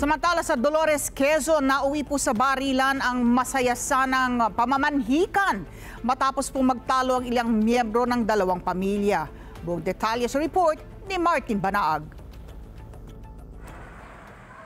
Samantala sa Dolores, Quezon, nauwi po sa barilan ang masaya sanang pamamanhikan matapos po magtalo ang ilang miyembro ng dalawang pamilya. Buong detalye sa report ni Martin Banaag.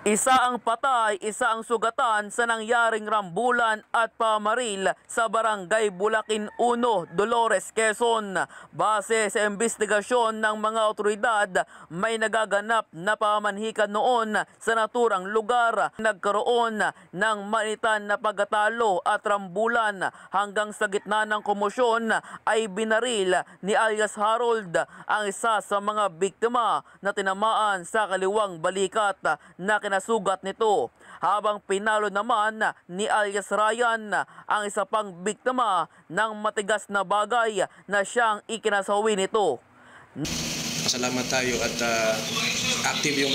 Isa ang patay, isa ang sugatan sa nangyaring rambulan at pamaril sa Barangay Bulakin 1, Dolores, Quezon. Base sa investigasyon ng mga otoridad, may nagaganap na pamanhikan noon sa naturang lugar. Nagkaroon ng manitan na pagkatalo at rambulan hanggang sa gitna ng komosyon ay binaril ni alias Harold ang isa sa mga biktima na tinamaan sa kaliwang balikat na sugat nito, habang pinalo naman ni alias Ryan ang isa pang biktima ng matigas na bagay na siyang ikinasawi nito. Pasalamat tayo at active yung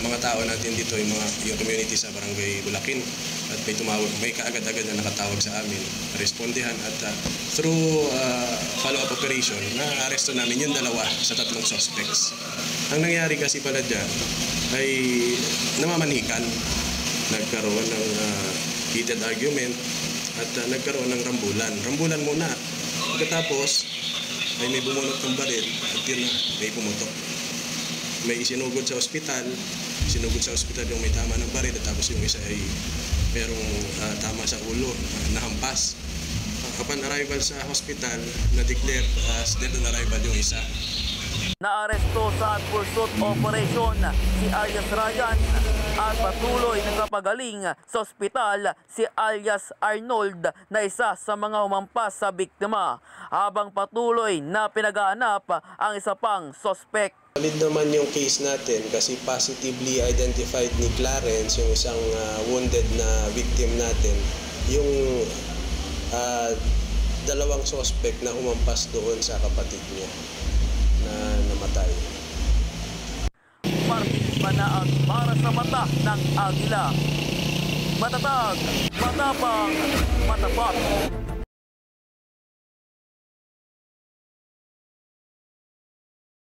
mga tao natin dito, yung community sa Barangay Bulakin, at may kaagad-agad na nakatawag sa amin, respondihan, at through follow-up operation na-aresto namin yung dalawa sa tatlong suspects. Ang nangyari kasi pala dyan ay namamanhikan, nagkaroon ng heated argument at nagkaroon ng rambulan muna. Pagkatapos ay may bumunot ng baril at yun na, may pumutok. May isinugod sa ospital yung may tama ng baril, at tapos yung isa ay merong tama sa ulo, nahampas. Upon arrival sa hospital, na-declare as dead on arrival yung isa. Naaresto sa pursuit operation si alias Ryan at patuloy nagpapagaling sa ospital si alias Arnold na isa sa mga humampas sa biktima, habang patuloy na pinagahanap ang isa pang suspect. Valid naman yung case natin kasi positively identified ni Clarence, yung isang wounded na victim natin, yung dalawang suspect na humampas doon sa kapatid niya na namatay. Martin Banaag para sa mata ng Agila. Matatag, matapang, matapat.